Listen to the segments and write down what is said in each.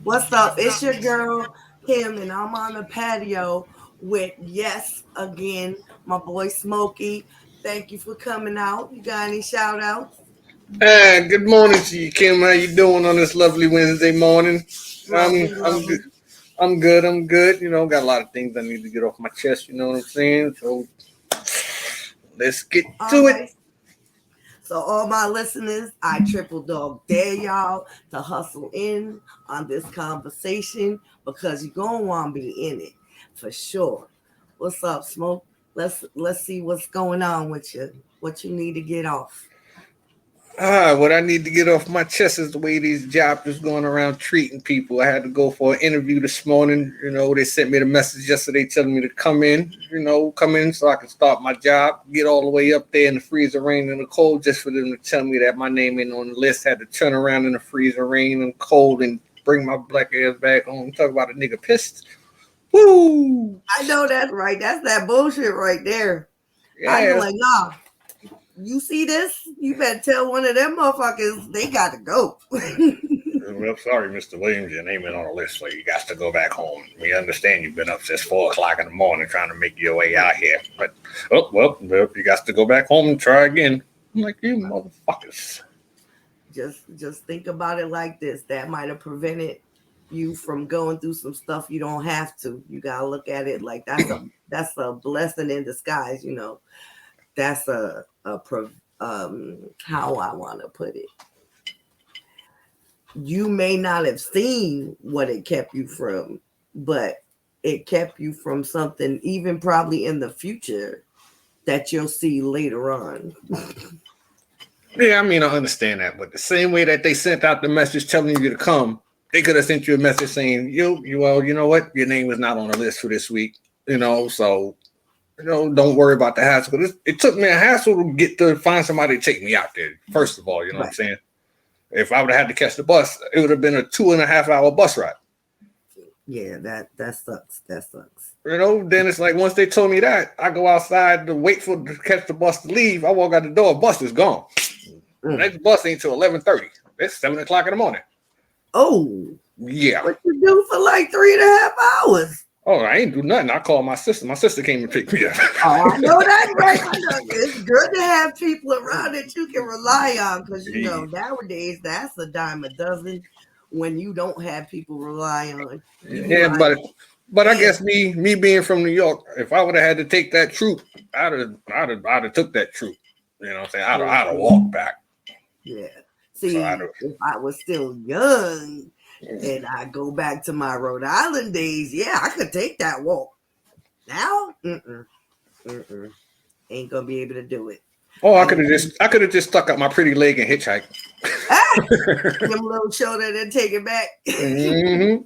What's up? It's your girl, Kim, and I'm on the patio with, yes, again, my boy Smokey. Thank you for coming out. You got any shout outs? Good morning to you, Kim. How you doing on this lovely Wednesday morning? Lovely, I'm good. lovely. I'm good. I'm good. Got a lot of things I need to get off my chest. You know what I'm saying? So let's get All to it. right. So, all my listeners, I triple dog dare y'all to hustle in on this conversation because you're going to want to be in it for sure. What's up, Smoke? Let's see what's going on with you. What you need to get off. What I need to get off my chest is the way these jobs is going around treating people. I had to go for an interview this morning. They sent me the message yesterday telling me to come in. Come in so I can start my job. Get all the way up there in the freezer, rain, and the cold, just for them to tell me that my name ain't on the list. Had to turn around in the freezer, rain, and cold, and bring my black ass back home. Talk about a nigga pissed. Woo! I know that's right. That's that bullshit right there. I be Yeah. like, nah, you see this? You better tell one of them motherfuckers they got to go. Well, sorry, Mr. Williams, your name is on the list, so you got to go back home. We understand you've been up since 4 o'clock in the morning trying to make your way out here, but well, you got to go back home and try again. I'm like, you motherfuckers. just think about it like this. That might have prevented you from going through some stuff you don't have to. You gotta look at it like that's a blessing in disguise. That's how I want to put it. You may not have seen what it kept you from, but it kept you from something even probably in the future that you'll see later on. Yeah, I mean, I understand that, but the same way that they sent out the message telling you to come, they could have sent you a message saying, well, you know what, your name is not on the list for this week. So don't worry about the hassle. It took me a hassle to get to find somebody to take me out there. First of all, you know what I'm saying? If I would have had to catch the bus, it would have been a 2.5 hour bus ride. Yeah, that sucks. That sucks. Then it's like once they told me that, I go outside to wait for to catch the bus to leave. I walk out the door, bus is gone. Next bus ain't till 11:30. It's 7 o'clock in the morning. Oh, yeah. What you do for like 3.5 hours? Oh, I ain't do nothing. I called my sister. My sister came and picked me up. Oh, I know that's right. I know. It's good to have people around that you can rely on because nowadays that's a dime a dozen when you don't have people rely on. Yeah, but I guess me being from New York, if I would have had to take that troop, I'd have took that troop. You know what I'm saying? I'd have walked back. Yeah. See, if I was still young and I go back to my Rhode Island days, yeah, I could take that walk. Now, ain't gonna be able to do it. Oh, I could have just stuck out my pretty leg and hitchhiked. Give them a little shoulder and take it back. Mm-hmm.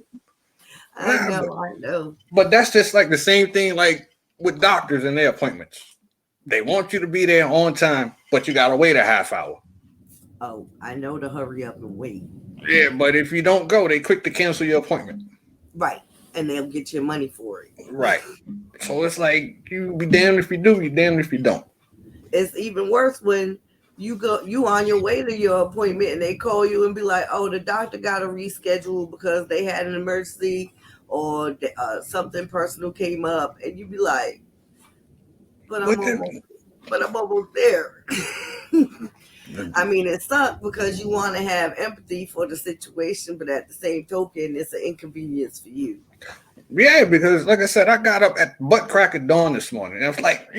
I know. But that's just like the same thing like with doctors and their appointments. They want you to be there on time, but you gotta wait a half hour. Oh, I know to hurry up and wait. Yeah, but if you don't go, they quick to cancel your appointment. Right. And they'll get your money for it. Right. So it's like you be damned if you do, you damned if you don't. It's even worse when you on your way to your appointment and they call you and be like, oh, the doctor got to reschedule because they had an emergency or something personal came up, and you be like, but I'm almost there. I mean, it sucks because you want to have empathy for the situation, but at the same token, it's an inconvenience for you. Yeah, because like I said, I got up at butt crack of dawn this morning. And I was like,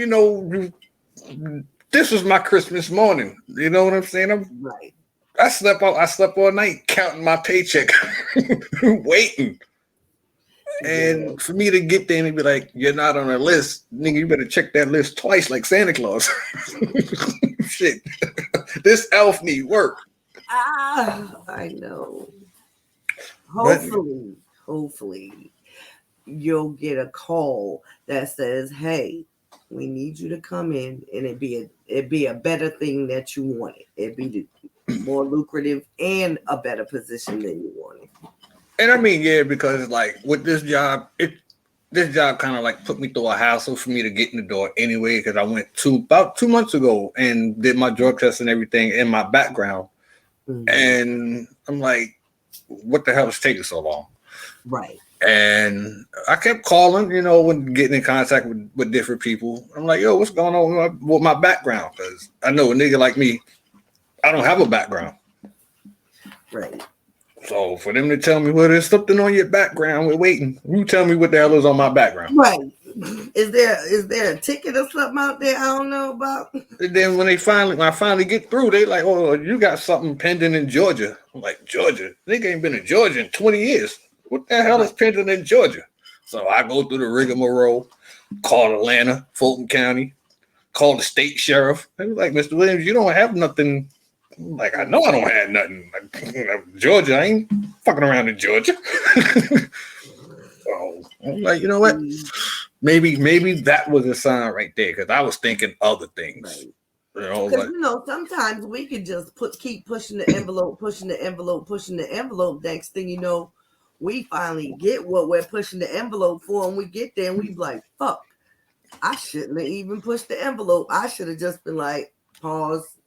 this was my Christmas morning. You know what I'm saying? Right. I slept all night counting my paycheck, waiting. And for me to get there and be like, you're not on a list, nigga, you better check that list twice like Santa Claus. Shit. This elf need work. I know. Hopefully, you'll get a call that says, hey, we need you to come in, and it'd be a better thing that you wanted. It'd be more lucrative and a better position than you wanted. And I mean, yeah, because like with this job kind of like put me through a hassle for me to get in the door anyway, because I went about 2 months ago and did my drug test and everything in my background. Mm-hmm. And I'm like, what the hell is taking so long? Right. And I kept calling, when getting in contact with different people. I'm like, yo, what's going on with my background? Because I know a nigga like me, I don't have a background. Right. So for them to tell me, well, there's something on your background, we're waiting. You tell me what the hell is on my background. Right. Is there a ticket or something out there I don't know about? And then when I finally get through, they like, oh, you got something pending in Georgia. I'm like, Georgia? Nigga ain't been in Georgia in 20 years. What the hell is pending in Georgia? So I go through the rigmarole, call Atlanta, Fulton County, call the state sheriff. They was like, Mr. Williams, you don't have nothing. I'm like, I know I don't have nothing. Like, Georgia, I ain't fucking around in Georgia. So I'm like, you know what? Maybe that was a sign right there because I was thinking other things. Right. Because sometimes we could just keep pushing the envelope, pushing the envelope, pushing the envelope. Next thing you know, we finally get what we're pushing the envelope for, and we get there and we be like, fuck, I shouldn't have even pushed the envelope. I should have just been like, pause.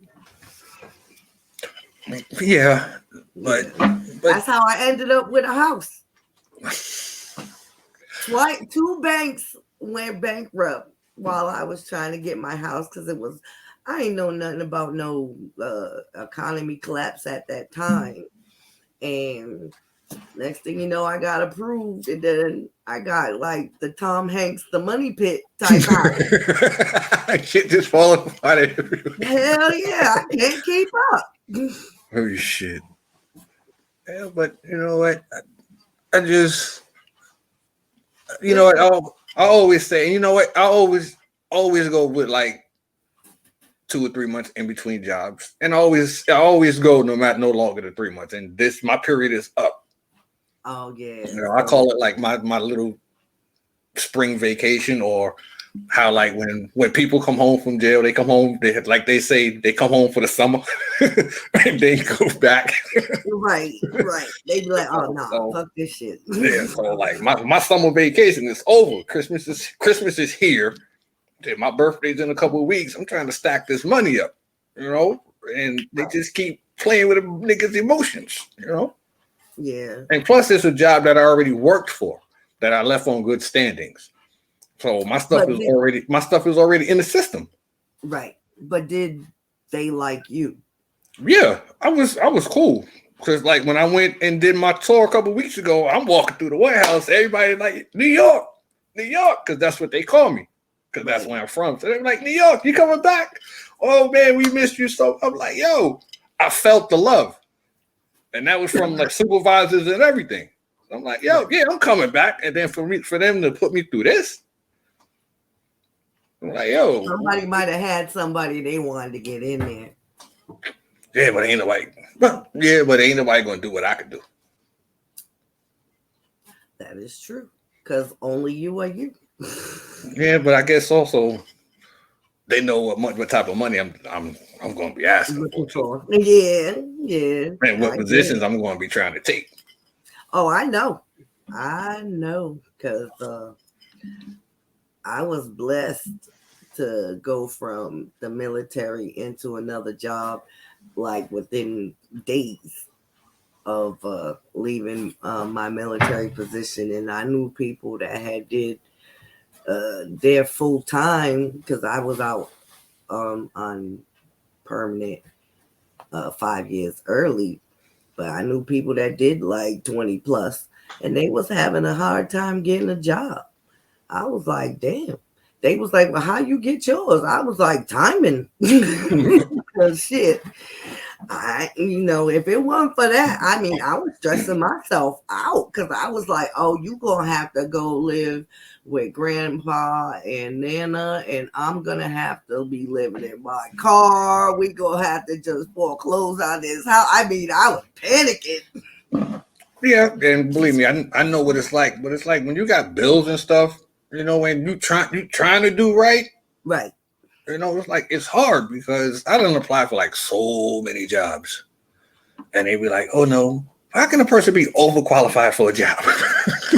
Yeah, but that's how I ended up with a house. Two banks went bankrupt while I was trying to get my house because I ain't know nothing about no economy collapse at that time. And next thing you know, I got approved, and then I got like the Tom Hanks, the money pit type house. Shit just falling apart everywhere. Hell yeah, I can't keep up. Oh shit. Yeah, but you know what? I just, what? I always say, you know what? I always go with like 2 or 3 months in between jobs, and I always go no longer than 3 months. And my period is up. Oh yeah. I call it like my little spring vacation, or how like when people come home from jail, they come home. They say they come home for the summer, and they go back. Right. They be like, oh no, fuck this shit. Yeah. So like my summer vacation is over. Christmas is here. My birthday's in a couple of weeks. I'm trying to stack this money up, and they just keep playing with a nigga's emotions, Yeah. And plus, it's a job that I already worked for, that I left on good standings. So my stuff is already in the system. Right. But did they like you? Yeah, I was cool. Because like when I went and did my tour a couple of weeks ago, I'm walking through the warehouse. Everybody like, New York, because that's what they call me. Because that's where I'm from. So they're like, New York, you coming back? Oh man, we missed you so. I'm like, yo, I felt the love. And that was from like supervisors and everything. I'm like, yo, yeah, I'm coming back. And then for them to put me through this, I'm like, yo. Somebody might have had somebody they wanted to get in there. Yeah, but ain't nobody. Ain't nobody gonna do what I could do. That is true. Because only you are you. Yeah, but I guess also they know what type of money I'm going to be asking for. Yeah. And what positions I'm going to be trying to take. Oh, I know, because I was blessed to go from the military into another job, like within days of leaving my military position, and I knew people that had did there full time because I was out on permanent 5 years early, but I knew people that did like 20 plus, and they was having a hard time getting a job. I was like, damn. They was like, well, how you get yours? I was like, timing. Because shit, if it wasn't for that, I was stressing myself out because I was like, oh, you gonna have to go live with grandpa and nana, and I'm gonna have to be living in my car. We gonna have to just foreclose on this house. I was panicking. Yeah, and believe me, I know what it's like. But it's like when you got bills and stuff, when you trying to do right. Right. It's like it's hard because I didn't apply for like so many jobs, and they be like, "Oh no, how can a person be overqualified for a job?"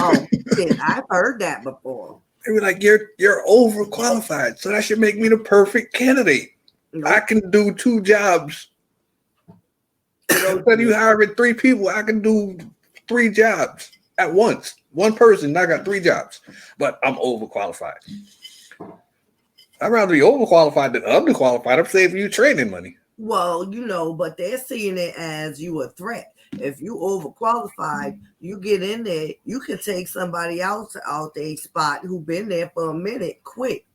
Oh, shit, I've heard that before. They be like, "You're overqualified, so that should make me the perfect candidate. Nope. I can do 2 jobs. Instead of you hiring 3 people, I can do 3 jobs. at once. One person, I got 3 jobs, but I'm overqualified. I'd rather be overqualified than underqualified. I'm saving you training money. Well, but they're seeing it as you a threat. If you overqualified, you get in there, you can take somebody else out their spot who been there for a minute quick.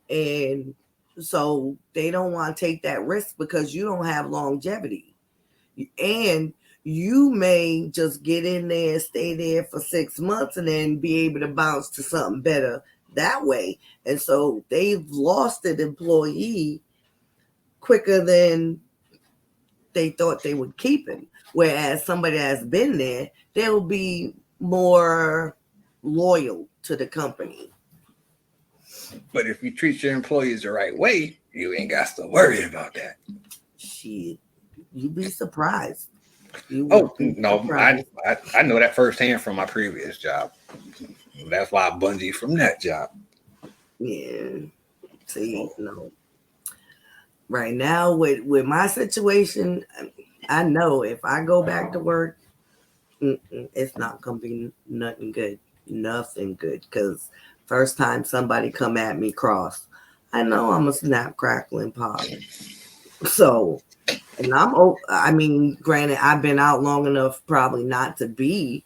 And so they don't want to take that risk because you don't have longevity. And you may just get in there, stay there for 6 months, and then be able to bounce to something better that way. And so they've lost an employee quicker than they thought they would keep him. Whereas somebody that's been there, they'll be more loyal to the company. But if you treat your employees the right way, you ain't got to worry about that. Shit, you'd be surprised. Surprised. I know that firsthand from my previous job. That's why I bungee from that job. Yeah. See, right now with my situation, I know if I go back to work, it's not gonna be nothing good, because first time somebody come at me cross, I know I'm a snap, crackle, and pop. So, and granted, I've been out long enough probably not to be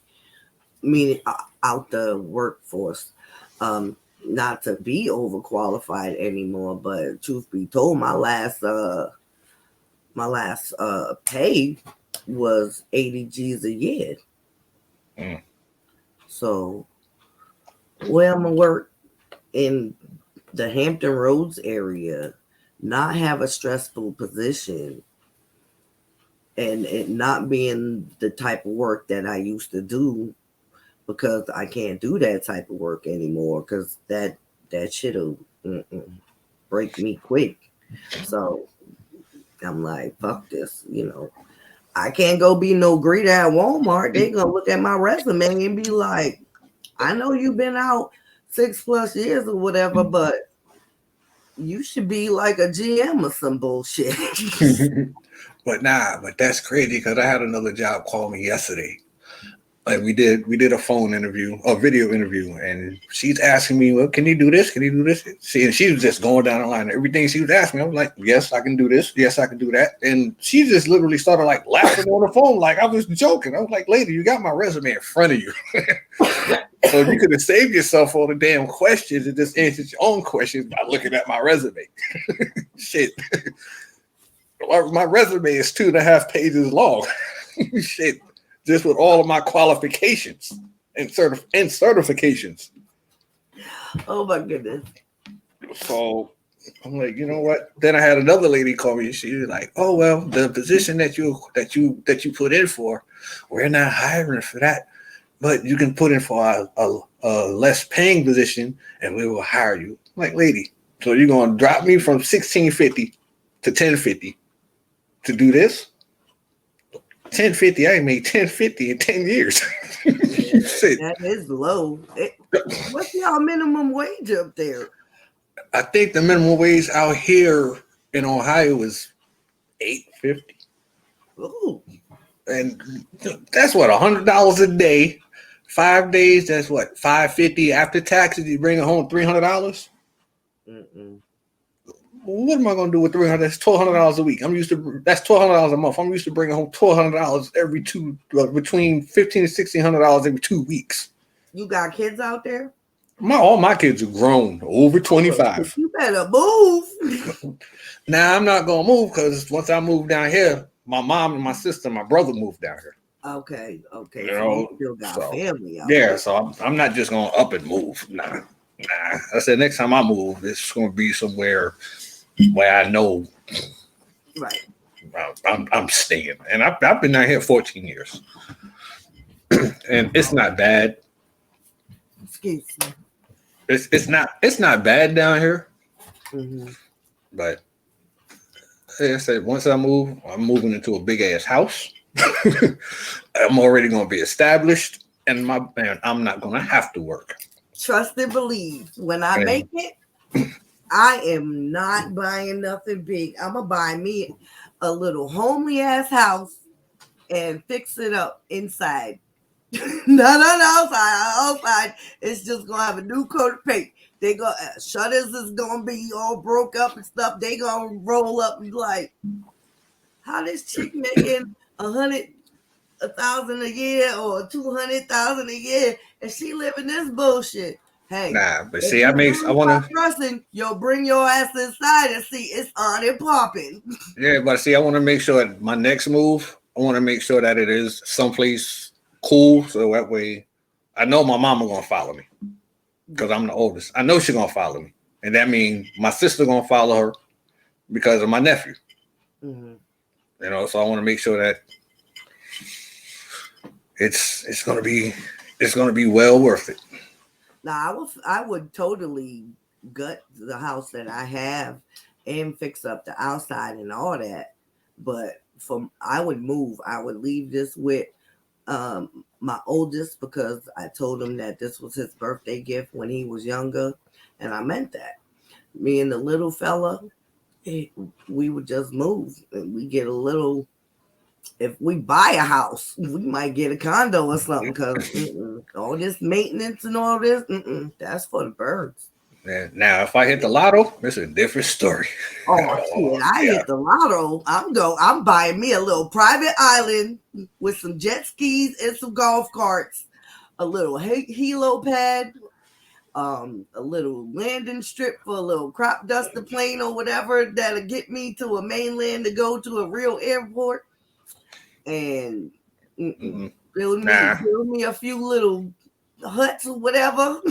out the workforce, not to be overqualified anymore. But truth be told, my last pay was 80 G's a year. So where I'm gonna work in the Hampton Roads area, not have a stressful position, and it not being the type of work that I used to do, because I can't do that type of work anymore, because that shit'll break me quick. So I'm like, fuck this, I can't go be no greeter at Walmart. They gonna look at my resume and be like, I know you've been out 6+ years or whatever, but you should be like a GM or some bullshit. But that's crazy, because I had another job call me yesterday. Like we did a phone interview, a video interview, and she's asking me, well, can you do this? Can you do this? See, and she was just going down the line. Everything she was asking me, I was like, yes, I can do this. Yes, I can do that. And she just literally started like laughing on the phone like I was joking. I was like, lady, you got my resume in front of you. So you could have saved yourself all the damn questions and just answered your own questions by looking at my resume. Shit. My resume is 2.5 pages long. Shit. Just with all of my qualifications and certifications. Oh my goodness. So I'm like, you know what? Then I had another lady call me. She was like, oh well, the position that you put in for, we're not hiring for that, but you can put in for a less paying position and we will hire you. I'm like, lady, so you're gonna drop me from $16.50 to $10.50 to do this? $10.50, I ain't made $10.50 in 10 years. That is low. What's y'all minimum wage up there? I think the minimum wage out here in Ohio is $8.50. Ooh. And that's what, $100 a day, 5 days. That's what, $5.50 after taxes. You bring it home $300. What am I going to do with $300? That's $1,200 a week. That's $1,200 a month. I'm used to bringing home $1,200 every between $1,500 and $1,600 every 2 weeks. You got kids out there? All my kids are grown, over 25. You better move. Now I'm not gonna move, because once I move down here, my mom and my sister, my brother moved down here. Okay. You still got family out there. So I'm not just gonna up and move. Nah. I said next time I move, it's gonna be somewhere where I know, right, I'm staying. And I've been down here 14 years, and it's not bad. Excuse me. It's not bad down here, but like I said, once I move, I'm moving into a big ass house. I'm already gonna be established, and I'm not gonna have to work. Trust and believe. When I make it, I am not buying nothing big. I'm gonna buy me a little homely ass house and fix it up inside. Not outside. It's just gonna have a new coat of paint. They go shutters is gonna be all broke up and stuff. They gonna roll up and be like, how this chick making 100,000 a year or 200,000 a year, and she living this bullshit. Hey, Nah, but if see, you I really want start to. trusting, yo, bring your ass inside and see it's on and popping. Yeah, but see, I want to make sure that my next move, I want to make sure that it is someplace cool, so that way, I know my mama gonna follow me because I'm the oldest. I know she gonna follow me, and that means my sister gonna follow her because of my nephew. Mm-hmm. You know, so I want to make sure that it's gonna be well worth it. Now I would totally gut the house that I have and fix up the outside and all that. But from I would move. I would leave this with my oldest because I told him that this was his birthday gift when he was younger, and I meant that. Me and the little fella, we would just move and we get a little. If we buy a house, we might get a condo or something because all this maintenance and all this, that's for the birds. And now, if I hit the lotto, it's a different story. Oh Oh, shit! I yeah, hit the lotto. I'm buying me a little private island with some jet skis and some golf carts, a little helo pad, a little landing strip for a little crop duster plane or whatever that'll get me to a mainland to go to a real airport, and mm-mm. Nah, build me a few little huts or whatever.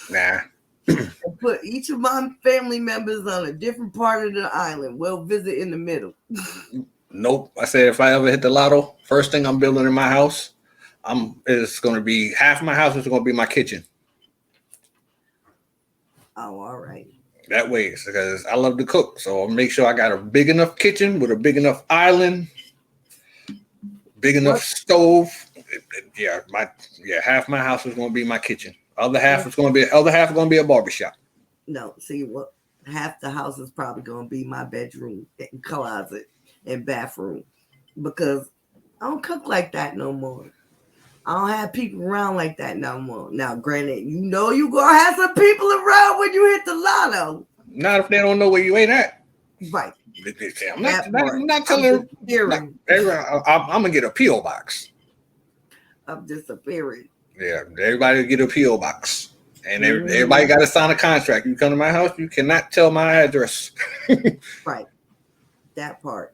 nah. And put each of my family members on a different part of the island. We'll visit in the middle. Nope. I said if I ever hit the lotto, first thing I'm building in my house, it's gonna be half my house is gonna be my kitchen. Oh, all right. That way, because I love to cook, so I'll make sure I got a big enough kitchen with a big enough island, big enough What? stove. Yeah, half my house is gonna be my kitchen. What? Other half is gonna be a barbershop. No, see what? Half the house is probably going to be my bedroom and closet and bathroom because I don't cook like that no more. I don't have people around like that no more. Now, granted, you gonna have some people around when you hit the lotto. Not if they don't know where you ain't at. Right. I'm That part. I'm not I'm telling. disappearing. I'm gonna get a PO box. I'm disappearing. Yeah, everybody get a PO box, and everybody Mhm. got to sign a contract. You come to my house, you cannot tell my address. Right. That part.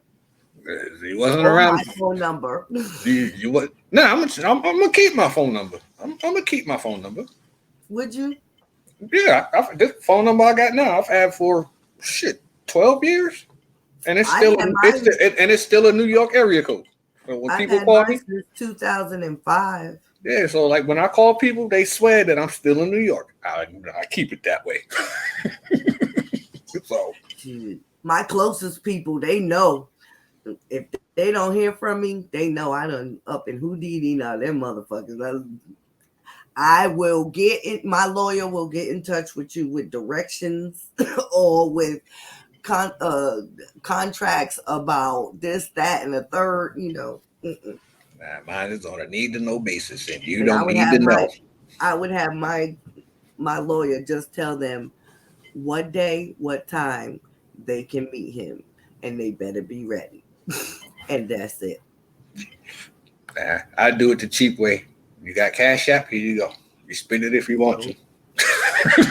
He wasn't Or around. my phone number. You what? No, I'm gonna keep my phone number. I'm gonna keep my phone number. Would you? Yeah, this phone number I got now, I've had for 12 years, and I had mine. it's still a New York area code. So when I've people had call mine me, since 2005. yeah, so like when I call people, they swear that I'm still in New York. I keep it that way. So Shoot. My closest people, they know. If they don't hear from me, they know I done up in Houdini now. Them motherfuckers. I will get it. My lawyer will get in touch with you with directions or with contracts about this, that, and the third. mine is on a need to know basis, and you And don't need to know. I would have my lawyer just tell them what day, what time they can meet him, and they better be ready. And that's it. Nah, I do it the cheap way. You got Cash App? Here you go. You spend it if you want to.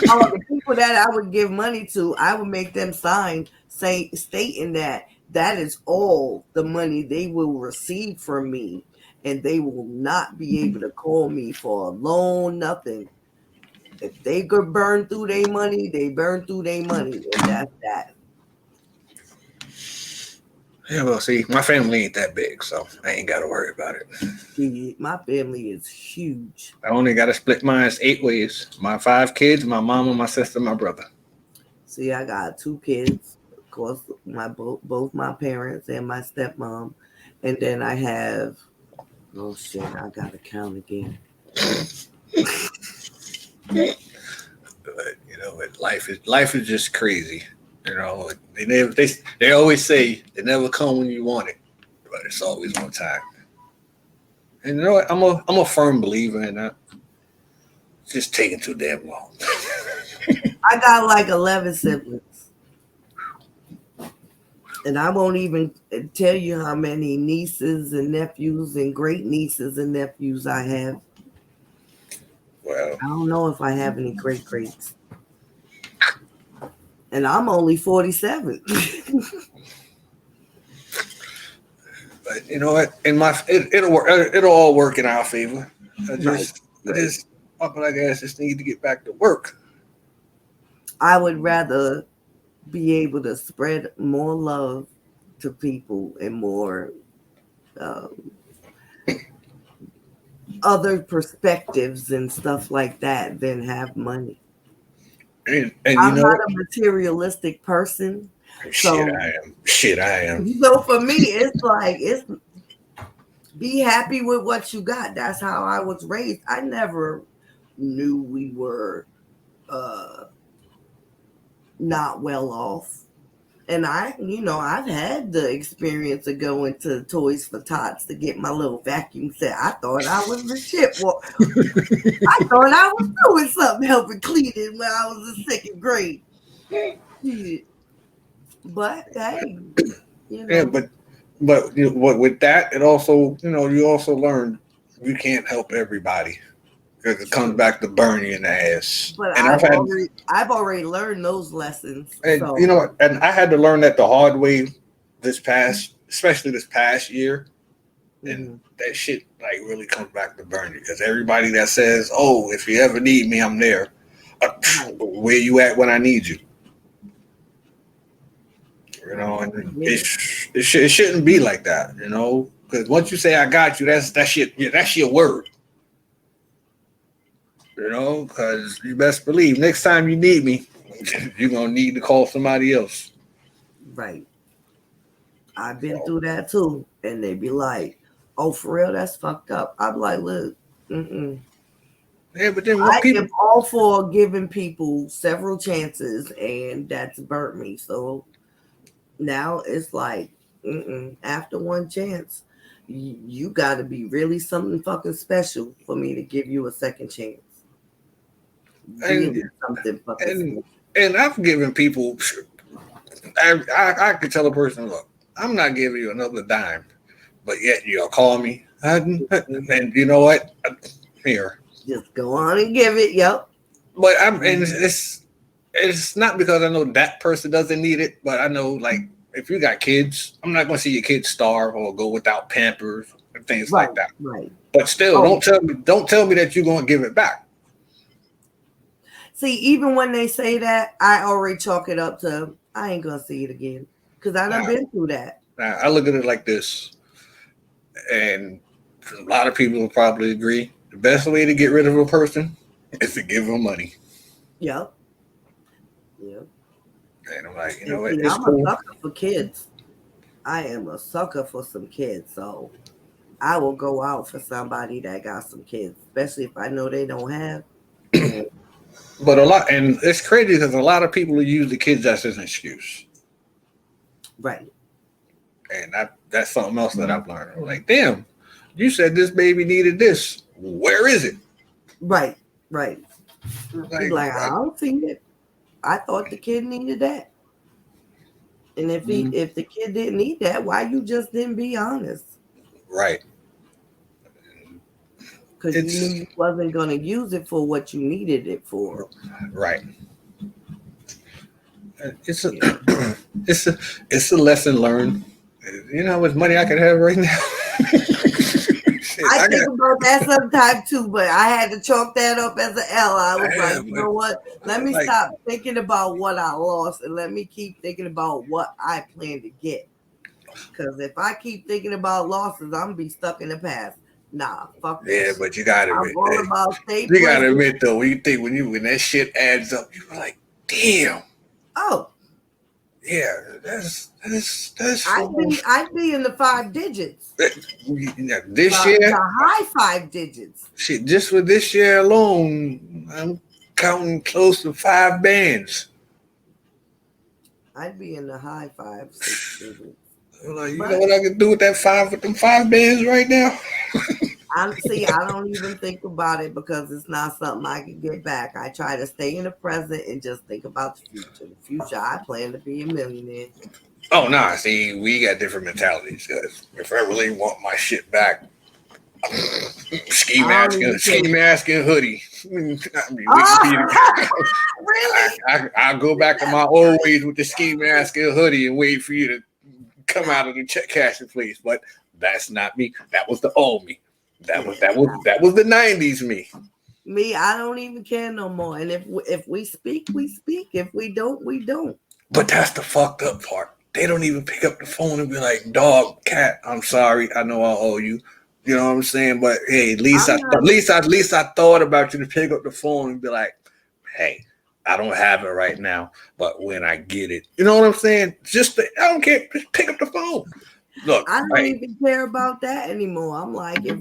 Oh, the people that I would give money to, I would make them sign stating that that is all the money they will receive from me, and they will not be able to call me for a loan, nothing. If they could burn through their money, they burn through their money, and that's that. Yeah, well, see, my family ain't that big, so I ain't got to worry about it. See, my family is huge. I only got to split mine 8 ways. My 5 kids, my mama, my sister, my brother. See, I got 2 kids, of course, both my parents and my stepmom, and then I have. Oh shit! I gotta count again. But, life is just crazy. They always say it never come when you want it, but it's always on time. And you know what? I'm a firm believer in that. It's just taking too damn long. I got like 11 siblings. And I won't even tell you how many nieces and nephews and great nieces and nephews I have. Well, I don't know if I have any great greats. And I'm only 47. but you know what? It'll work. It'll all work in our favor. I Right. just, I Right. just, I guess, just need to get back to work. I would rather be able to spread more love to people and more um, other perspectives and stuff like that than have money. And you I'm know not what? a materialistic person. Shit, So, I am. Shit, I am. for me, it's like, it's be happy with what you got. That's how I was raised. I never knew we were uh, not well off. And I've had the experience of going to Toys for Tots to get my little vacuum set. I thought I was the shit. Well, I thought I was doing something helping clean it when I was in second grade. Shit. But hey, you Yeah, know, but with that, it also, you also learn you can't help everybody because it comes true. back to burn you in the ass. But And I've already learned those lessons. and you So know what? And I had to learn that the hard way especially this past year, and mhm, that shit like really comes back to burn you because everybody that says, "Oh, if you ever need me, I'm there." right. Where you at when I need you? Right. And I get it. it shouldn't be like that, because once you say I got you, that's shit. Yeah, that's your word, because you best believe next time you need me, you're gonna need to call somebody else. Right. I've been So through that too. And they be like, oh, for real, that's fucked up. I'm like, look, mm-mm. yeah, but then what I am people all for giving people several chances, and that's burnt me. So now it's like, after one chance, you got to be really something fucking special for me to give you a second chance. and Really something fucking and special. and I've given people. I could tell a person, look, I'm not giving you another dime, but yet you'll call me, and you know what? Here, Just go on and give it. Yep. but and Mhm. it's not because I know that person doesn't need it, but I know like if you got kids, I'm not going to see your kids starve or go without Pampers and things Right. like that. Right. But still, Oh, don't tell me that you're going to give it back. see, even when they say that, I already chalk it up to I ain't gonna see it again because I done Now, been through that. I look at it like this, and a lot of people will probably agree. The best way to get rid of a person is to give them money. Yep. Yep. And I'm like, And what? see, It's I'm a cool. sucker for kids. I am a sucker for some kids, so I will go out for somebody that got some kids, especially if I know they don't have. Man, But and it's crazy because a lot of people use the kids as an excuse. right, And that's something else that I've learned. I'm like, damn, you said this baby needed this. Where is it? right, right. Be Like, like, I don't see it. I thought the kid needed that. And if the kid didn't need that, why you just didn't be honest? right. Because you knew It's you wasn't gonna use it for what you needed it for. right. It's a Yeah. it's a it's a lesson learned. You know how much money I could have right now? Shit, I I think got about that sometimes too, but I had to chalk that up as an L. I was like, damn, you know what? Let me like stop thinking about what I lost and let me keep thinking about what I plan to get. Because if I keep thinking about losses, I'm gonna be stuck in the past. Nah, fuck that yeah, shit. but you gotta I'm admit, all hey, about stay you gotta present. admit though, when that shit adds up, you're like, damn, Oh, yeah, that's I'd for be I'd be in the 5 digits, this the year. high 5 digits. Shit, just for this year alone, I'm counting close to 5 bands. I'd be in the high 5, 6 digits. I'm like, you know But what I can do with them 5 bands right now? I don't even think about it because it's not something I can get back. I try to stay in the present and just think about the future. The future, I plan to be a millionaire. Oh nah, see, we got different mentalities. Cause if I really want my shit back, I don't even ski care. mask and hoodie. I mean, we can be. Oh, really? I'll go back to my old ways with the ski mask and hoodie and wait for you to come out of the check cashing place. But that's not me. That was the old me. That was the '90s me. Me, I don't even care no more. And if we speak, we speak. If we don't, we don't. But that's the fucked up part. They don't even pick up the phone and be like, "Dog, cat, I'm sorry. I know I owe you." You know what I'm saying? But hey, I'm not. at least I thought about you to pick up the phone and be like, "Hey, I don't have it right now, but when I get it, you know what I'm saying? I don't care. Just pick up the phone. Look, I don't hey, even care about that anymore. I'm like, if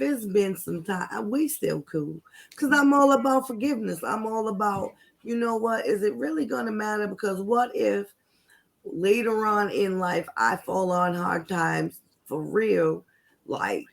it's been some time, we still cool. Cause I'm all about forgiveness. I'm all about, you know what? Is it really gonna matter? Because what if later on in life I fall on hard times for real, like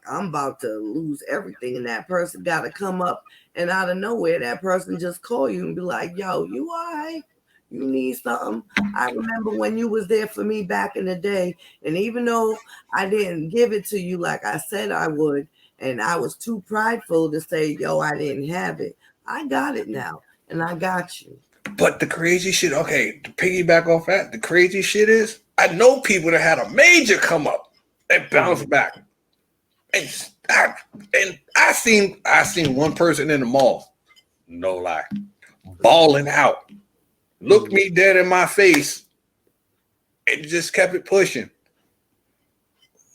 I'm about to lose everything, and that person gotta come up and out of nowhere that person just call you and be like, yo, you all right? You need something? I remember when you was there for me back in the day, and even though I didn't give it to you like I said I would, and I was too prideful to say, yo, I didn't have it, I got it now, and I got you. but the crazy shit, okay, to piggyback off that, the crazy shit is I know people that had a major come up and bounce Mhm. back. And I seen one person in the mall, no lie, balling out, looked Mhm. me dead in my face, and just kept it pushing.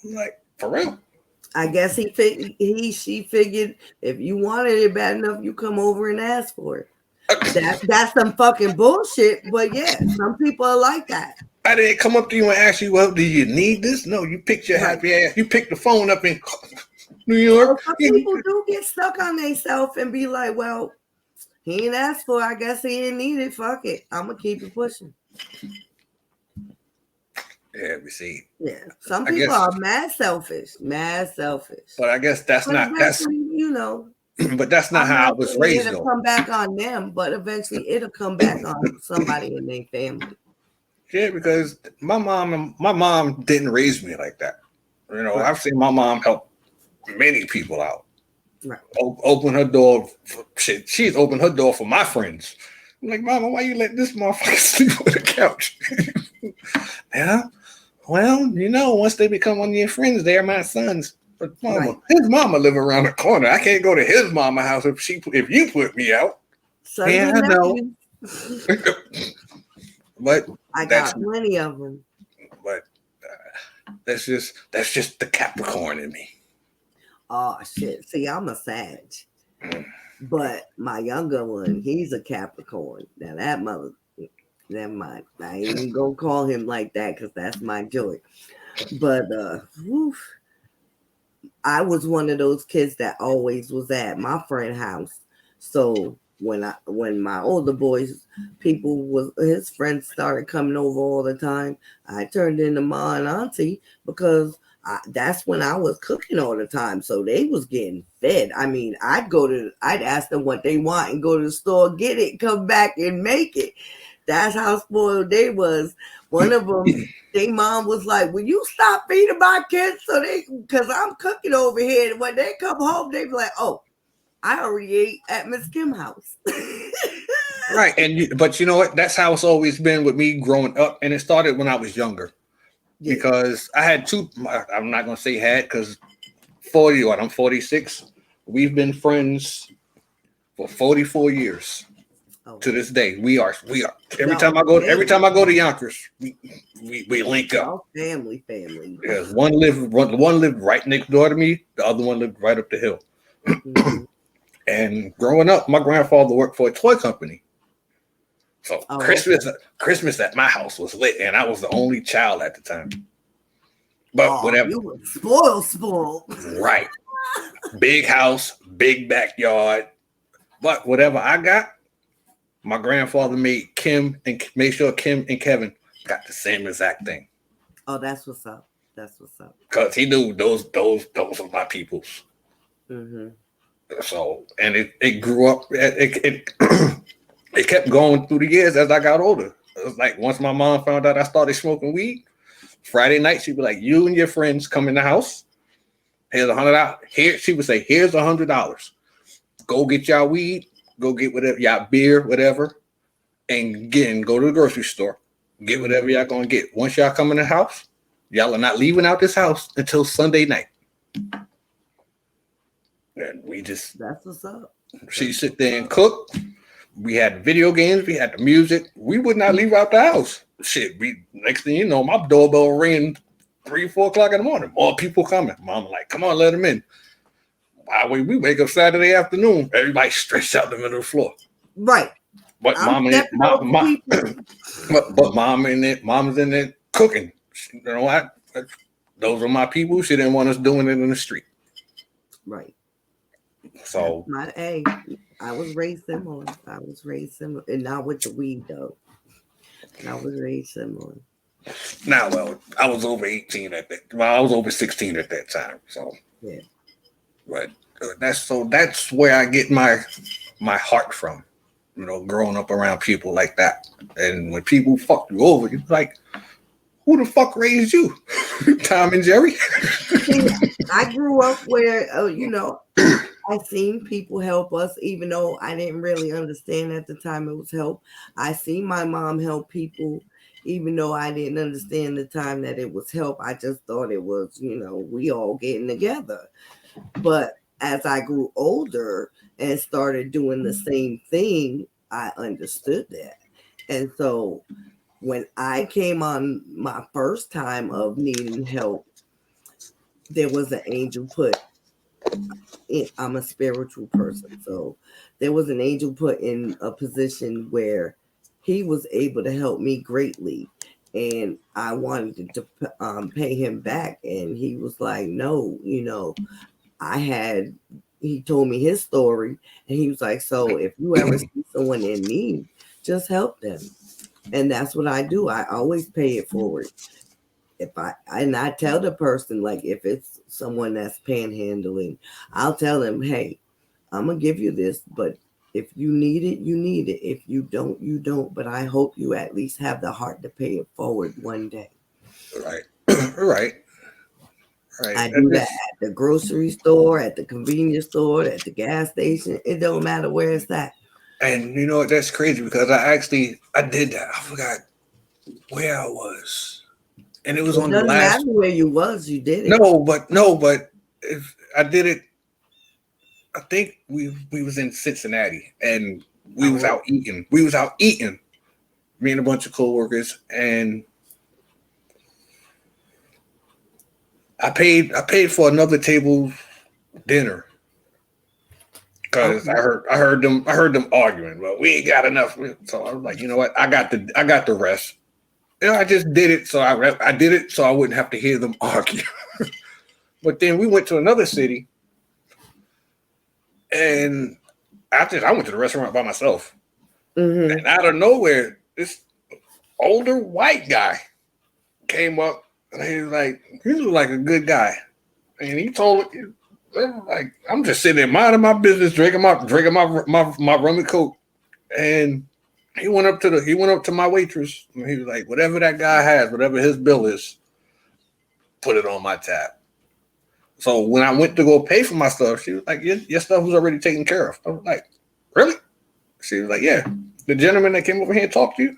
I'm like, for real? I guess she figured if you wanted it bad enough, you come over and ask for it. That's some fucking bullshit. But yeah, some people are like that. I didn't come up to you and ask you, well, do you need this? No, you picked your Right. happy ass. You picked the phone up in New Well, York. some people do get stuck on themselves and be like, well, he ain't asked for it. I guess he didn't need it. Fuck it. I'm gonna keep it pushing. Yeah, we see. Yeah. Some I people guess, are mad selfish. Mad selfish. but I guess But eventually, but that's not I'm how I not was saying raised it'll though. come back on them, but eventually it'll come back on somebody in their family. Yeah, because my mom didn't raise me like that. You know, Right. I've seen my mom help many people out. Right. Open her door. Shit, she's opened her door for my friends. I'm like, Mama, why you let this motherfucker sleep on the couch? Yeah. Well, once they become one of your friends, they are my sons. But mama, Right. his mama live around the corner. I can't go to his mama house if you put me out. Sons Yeah, and I know. nephews. But I that's got plenty of them. but that's just the Capricorn in me. Oh shit. See, I'm a Sag. But my younger one, he's a Capricorn. Now that mother, never mind. I ain't even gonna call him like that because that's my joy. But whew, I was one of those kids that always was at my friend house. So when my older boys people was his friends started coming over all the time, I turned into ma and auntie because that's when I was cooking all the time. So they was getting fed. I mean, I'd ask them what they want and go to the store, get it, come back and make it. That's how spoiled they was. One of them, their mom was like, "Will you stop feeding my kids?" Because I'm cooking over here. And when they come home, they be like, "Oh, I already ate at Miss Kim house." Right, but you know what? That's how it's always been with me growing up, and it started when I was younger Yeah. because I had two. I'm not gonna say had because 40. What I'm 46. We've been friends for 44 years. Oh, To this day, we are. Every y'all time I go, every family. time I go to Yonkers, we link up. Y'all family. Because one lived right next door to me, the other one lived right up the hill. Mhm. And growing up, my grandfather worked for a toy company. So Oh, Christmas, okay. Christmas at my house was lit, and I was the only child at the time. But Oh, whatever, you were spoiled. right? Big house, big backyard. But whatever I got, my grandfather made sure Kim and Kevin got the same exact thing. Oh, that's what's up. That's what's up. because he knew those were my peoples. Mm-hmm. So, and it grew up. It kept going through the years as I got older. It was like once my mom found out I started smoking weed, Friday night she'd be like, "You and your friends come in the house. Here's $100. Here she would say, here's $100. Go get y'all weed. Go get whatever y'all beer, whatever, and again go to the grocery store. Get whatever y'all gonna get. Once y'all come in the house, y'all are not leaving out this house until Sunday night." And we just That's what's up. she sit there and cook. We had video games. We had the music. We would not leave out the house. Shit. We next thing you know, my doorbell ringing 3, 4 o'clock in the morning. More people coming. Mom like, come on, let them in. Why we wake up Saturday afternoon? Everybody stretched out the middle of the floor. Right. But mom in it, but mom's in there cooking. You know what? Those are my people. She didn't want us doing it in the street. Right. So I was raised similar. And not with the weed though. I was raised similar. now, well, I was over 18 at that. Well, I was over 16 at that time. So yeah. But that's where I get my heart from. You know, growing up around people like that, and when people fuck you over, you're like, who the fuck raised you? Tom and Jerry? I grew up where, I seen people help us, even though I didn't really understand at the time it was help. I seen my mom help people, even though I didn't understand the time that it was help. I just thought it was, we all getting together. But as I grew older and started doing the same thing, I understood that. And so when I came on my first time of needing help, there was an angel put in. I'm a spiritual person. So there was an angel put in a position where he was able to help me greatly. And I wanted to pay him back. And he was like, no, he told me his story. And he was like, so if you ever see someone in need, just help them. And that's what I do. I always pay it forward. I tell the person, like, if it's someone that's panhandling, I'll tell them, hey, I'm gonna give you this, but if you need it, you need it. If you don't, you don't. But I hope you at least have the heart to pay it forward one day. Right. Right. I do that at the grocery store, at the convenience store, at the gas station. It don't matter where it's at. And you know what? That's crazy because I did that. I forgot where I was, and it was on the last. It doesn't matter where you was. You did it. No, but if I did it, I think we was in Cincinnati and we was out eating. We was out eating, me and a bunch of coworkers, and I paid for another table dinner because I heard them arguing. Well, we ain't got enough, so I was like, you know what? I got the rest. I just did it, so I did it so I wouldn't have to hear them argue. But then we went to another city, and I went to the restaurant by myself, and out of nowhere, this older white guy came up. And he was like, "You look like a good guy," and he told like, "I'm just sitting there minding my business, drinking my rum and coke," and he went up to my waitress, and he was like, "Whatever that guy has, whatever his bill is, put it on my tab." So when I went to go pay for my stuff, she was like, "Your stuff was already taken care of." I was like, "Really?" She was like, "Yeah, the gentleman that came over here and talked to you.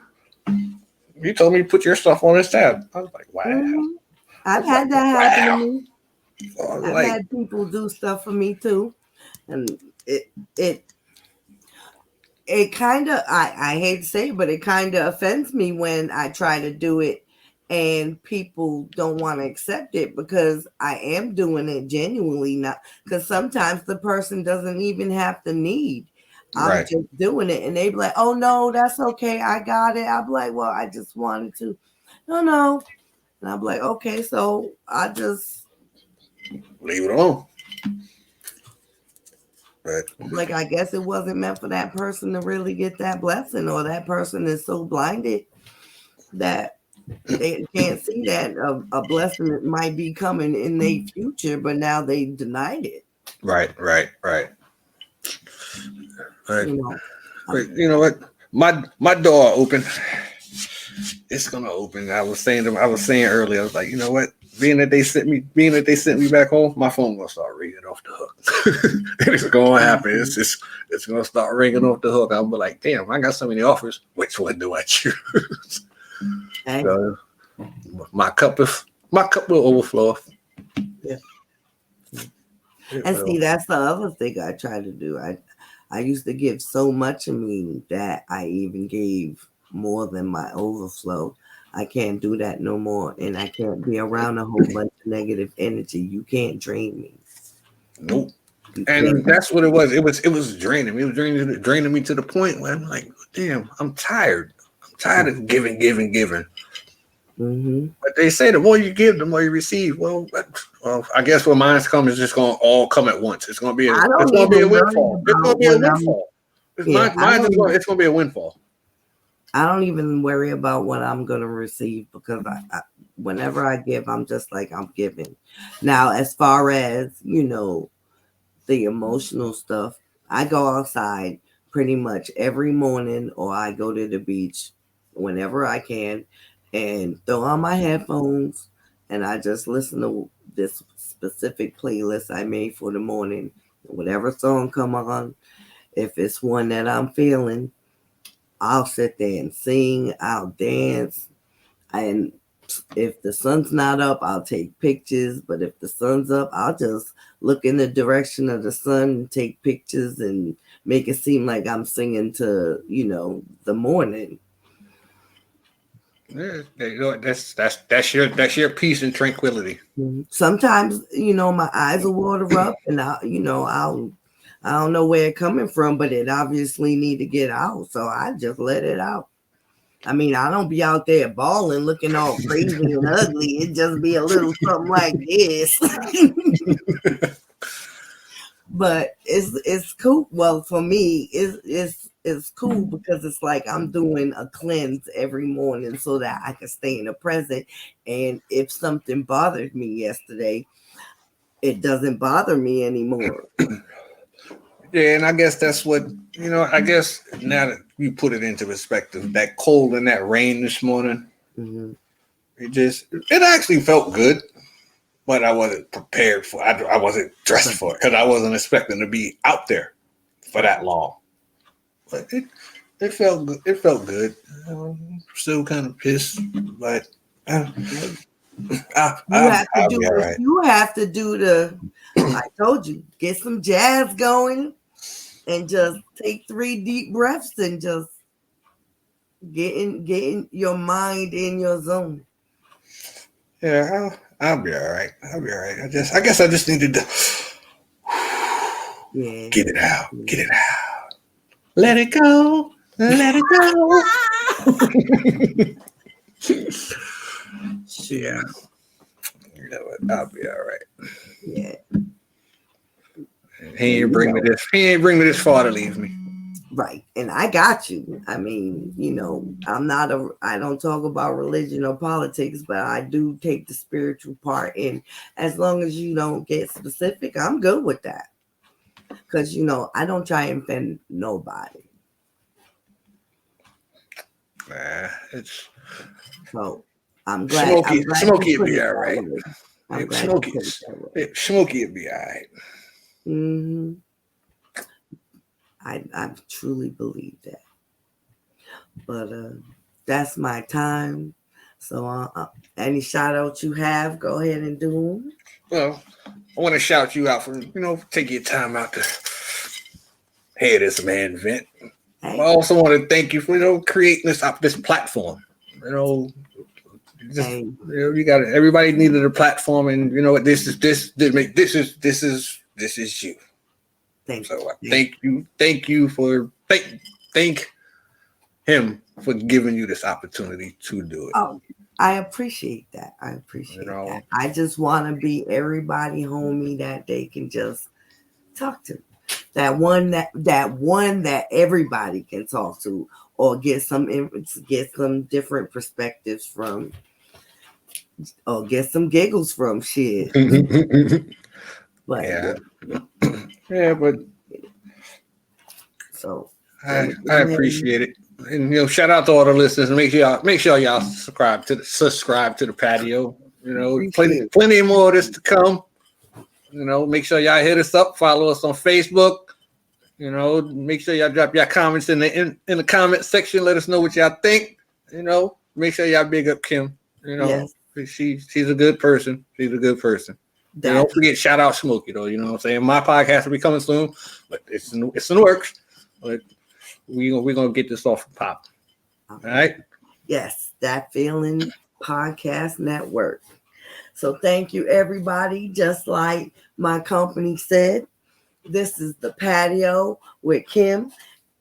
You told me to put your stuff on his tab." I was like, "Wow." I've had that happen to me. I've had people do stuff for me too. And it kind of, I hate to say it, but it kind of offends me when I try to do it and people don't want to accept it because I am doing it genuinely, not because sometimes the person doesn't even have the need. I'm just doing it, and they be like, "Oh no, that's okay, I got it." I'm like, "Well, I just wanted to." No, and I'm like, "Okay, so I just leave it alone." But like, I guess it wasn't meant for that person to really get that blessing, or that person is so blinded that They can't see that a blessing that might be coming in their future, but now they denied it. Right. You know, But um, you know what? My door open. It's gonna open. I was saying earlier. I was like, you know what? Being that they sent me back home, my phone gonna start ringing off the hook. It's gonna happen. It's gonna start ringing off the hook. I'll be like, damn, I got so many offers. Which one do I choose? hey, So my cup will overflow. yeah. It And see, will. that's the other thing I try to do. I used to give so much of me that I even gave more than my overflow. I can't do that no more, and I can't be around a whole bunch of negative energy. You can't drain me. Nope. You And can't. that's what it was. It was draining me. It was draining me to the point where I'm like, damn, I'm tired. I'm tired of giving. Mm-hmm. But they say the more you give, the more you receive. Well, I guess when mine's come, it's just gonna all come at once. I It's don't gonna be a even worry windfall. It's gonna about be a what I'm. windfall. Yeah, It's gonna be a windfall. I don't even worry about what I'm gonna receive because whenever I give, I'm just like I'm giving. Now, as far as the emotional stuff, I go outside pretty much every morning, or I go to the beach whenever I can, and throw on my headphones, and I just listen to this specific playlist I made for the morning. Whatever song come on, if it's one that I'm feeling, I'll sit there and sing, I'll dance. And if the sun's not up, I'll take pictures. But if the sun's up, I'll just look in the direction of the sun and take pictures and make it seem like I'm singing to, the morning. Yeah, you know, that's your peace and tranquility. Sometimes, my eyes will water up and I don't know where it coming from, but it obviously need to get out. So I just let it out. I mean, I don't be out there bawling, looking all crazy and ugly. It just be a little something like this. But it's cool. Well, for me, it's cool because it's like I'm doing a cleanse every morning so that I can stay in the present. And if something bothered me yesterday, it doesn't bother me anymore. Yeah, and I guess that's what I guess now that you put it into perspective, that cold and that rain this morning, Hmm. it actually felt good. But I wasn't prepared for. I wasn't dressed But for it because I wasn't expecting to be out there for that long. But it felt good. It felt good. Still kind of pissed, but uh, hey, you I'll, have to I'll do be all what right. you have to do to. I told you, get some jazz going and just take 3 deep breaths and just get in your mind in your zone. Yeah, I'll be all right. I'll be all right. I guess I just needed to Yeah. get it out. Get Yeah. it out. Let it go. Let it go. Yeah. Shoot. You know what? I'll be all right. Yeah. He And ain't bring me this. He ain't bring me this far to leave me. right. And I got you. I mean, I don't talk about religion or politics, but I do take the spiritual part. And as long as you don't get specific, I'm good with that. Because, I don't try and offend nobody. It's So I'm glad. Smokey. I'm glad you Smokey would put be it all that right. way. I'm Yeah, glad you put it that way. Smokey would be all right. Hmm. I truly believe that. But that's my time. So any shout outs you have, go ahead and do them. Well, I want to shout you out for taking your time out to hear this man vent. I Hey, also want to thank you for creating this platform. You know, just hey, you got everybody needed a platform, and you know what this is you. thank So you. I Thank you. thank you for thank him for giving you this opportunity to do it. Oh, I appreciate that. I You appreciate that. know, I just want to be everybody homie that they can just talk to. That one that everybody can talk to or get some different perspectives from or get some giggles from shit. But Yeah. yeah. Yeah, but So let I me I go ahead and appreciate it. And shout out to all the listeners. Make sure y'all subscribe to the patio. appreciate Plenty more of this to come. Make sure y'all hit us up, follow us on Facebook. Make sure y'all drop your comments in the comment section. Let us know what y'all think. Make sure y'all big up Kim. yes, She's a good person. She's a good person. And that don't forget, shout out Smokey though. You know what I'm saying? My podcast will be coming soon, but it's in the works. But we're gonna get this off the pop. All right. yes, that feeling podcast network. So thank you everybody. Just like my company said, this is the patio with Kim,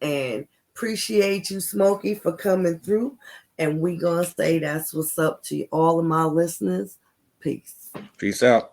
and appreciate you, Smokey, for coming through. And we gonna say that's what's up to all of my listeners. Peace. Peace out.